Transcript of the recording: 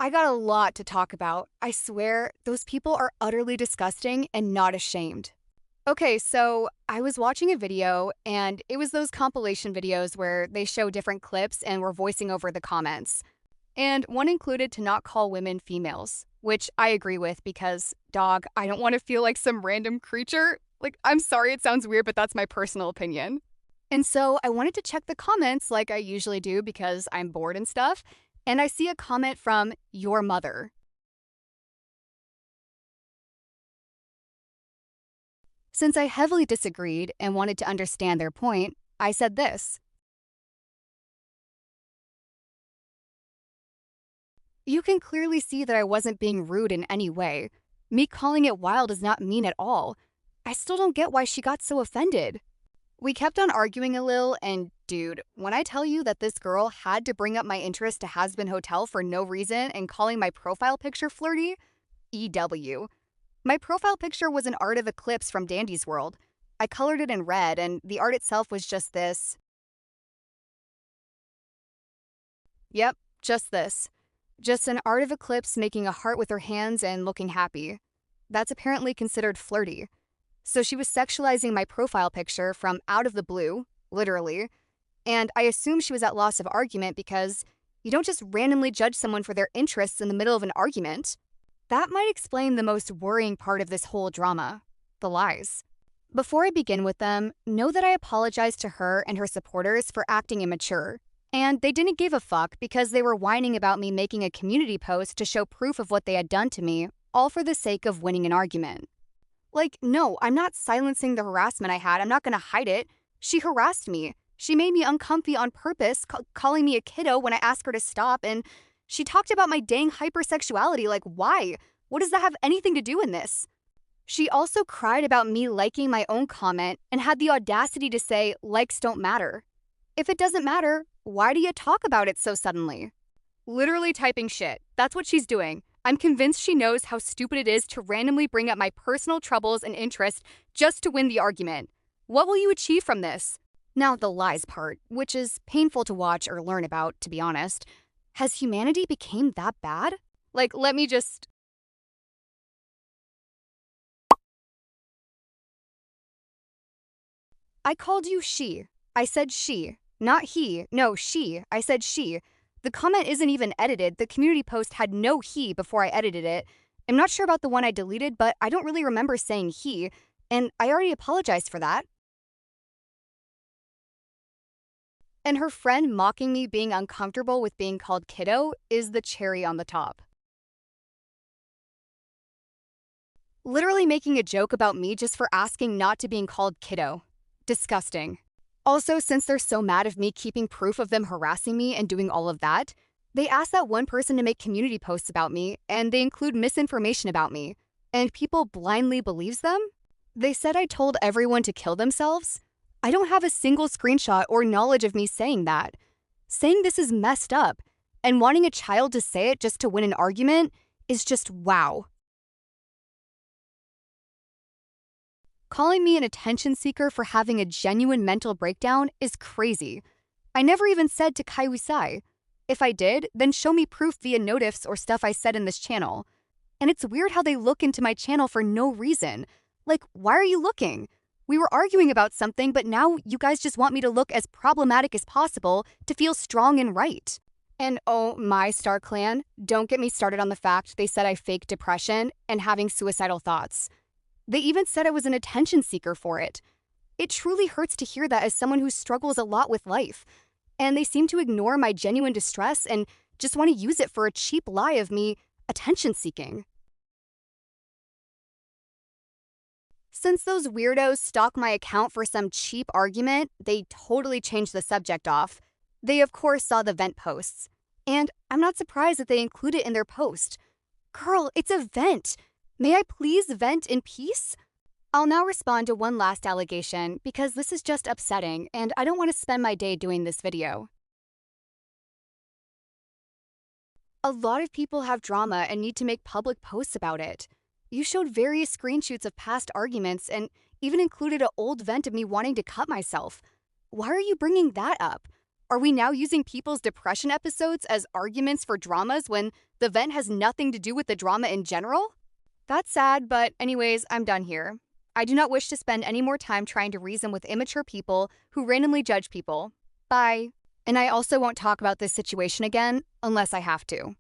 I got a lot to talk about. I swear, those people are utterly disgusting and not ashamed. Okay, so I was watching a video, and it was those compilation videos where they show different clips and we're voicing over the comments. And one included to not call women females, which I agree with because, dog, I don't want to feel like some random creature. Like, I'm sorry it sounds weird, but that's my personal opinion. And so I wanted to check the comments like I usually do because I'm bored and stuff. And I see a comment from your mother. Since I heavily disagreed and wanted to understand their point, I said this. You can clearly see that I wasn't being rude in any way. Me calling it wild does not mean at all. I still don't get why she got so offended. We kept on arguing a little, and dude, when I tell you that this girl had to bring up my interest to Has Been Hotel for no reason and calling my profile picture flirty, EW. My profile picture was an art of eclipse from Dandy's World. I colored it in red, and the art itself was just this. Yep, just this. Just an art of eclipse making a heart with her hands and looking happy. That's apparently considered flirty. So she was sexualizing my profile picture from out of the blue, literally, and I assume she was at loss of argument because you don't just randomly judge someone for their interests in the middle of an argument. That might explain the most worrying part of this whole drama, the lies. Before I begin with them, know that I apologize to her and her supporters for acting immature. And they didn't give a fuck because they were whining about me making a community post to show proof of what they had done to me, all for the sake of winning an argument. Like, no, I'm not silencing the harassment I had. I'm not gonna hide it. She harassed me. She made me uncomfy on purpose, calling me a kiddo when I asked her to stop, and she talked about my dang hypersexuality. Like, why? What does that have anything to do in this? She also cried about me liking my own comment and had the audacity to say likes don't matter. If it doesn't matter, why do you talk about it so suddenly? Literally typing shit. That's what she's doing. I'm convinced she knows how stupid it is to randomly bring up my personal troubles and interests just to win the argument. What will you achieve from this? Now, the lies part, which is painful to watch or learn about, to be honest. Has humanity become that bad? Like, let me just. I called you she. I said she. Not he. No, she. I said she. The comment isn't even edited. The community post had no he before I edited it. I'm not sure about the one I deleted, but I don't really remember saying he, and I already apologized for that. And her friend mocking me being uncomfortable with being called kiddo is the cherry on the top. Literally making a joke about me just for asking not to being called kiddo. Disgusting. Also, since they're so mad of me keeping proof of them harassing me and doing all of that, they asked that one person to make community posts about me, and they include misinformation about me. And people blindly believes them? They said I told everyone to kill themselves? I don't have a single screenshot or knowledge of me saying that. Saying this is messed up, and wanting a child to say it just to win an argument is just wow. Calling me an attention seeker for having a genuine mental breakdown is crazy. I never even said to Kaiwisai. If I did, then show me proof via notifs or stuff I said in this channel. And it's weird how they look into my channel for no reason. Like, why are you looking? We were arguing about something, but now you guys just want me to look as problematic as possible to feel strong and right. And oh my Star Clan, don't get me started on the fact they said I faked depression and having suicidal thoughts. They even said I was an attention seeker for it. It truly hurts to hear that as someone who struggles a lot with life. And they seem to ignore my genuine distress and just want to use it for a cheap lie of me attention seeking. Since those weirdos stalk my account for some cheap argument, they totally changed the subject off. They of course saw the vent posts. And I'm not surprised that they include it in their post. Girl, it's a vent. May I please vent in peace? I'll now respond to one last allegation because this is just upsetting and I don't want to spend my day doing this video. A lot of people have drama and need to make public posts about it. You showed various screenshots of past arguments and even included an old vent of me wanting to cut myself. Why are you bringing that up? Are we now using people's depression episodes as arguments for dramas when the vent has nothing to do with the drama in general? That's sad, but anyways, I'm done here. I do not wish to spend any more time trying to reason with immature people who randomly judge people. Bye. And I also won't talk about this situation again unless I have to.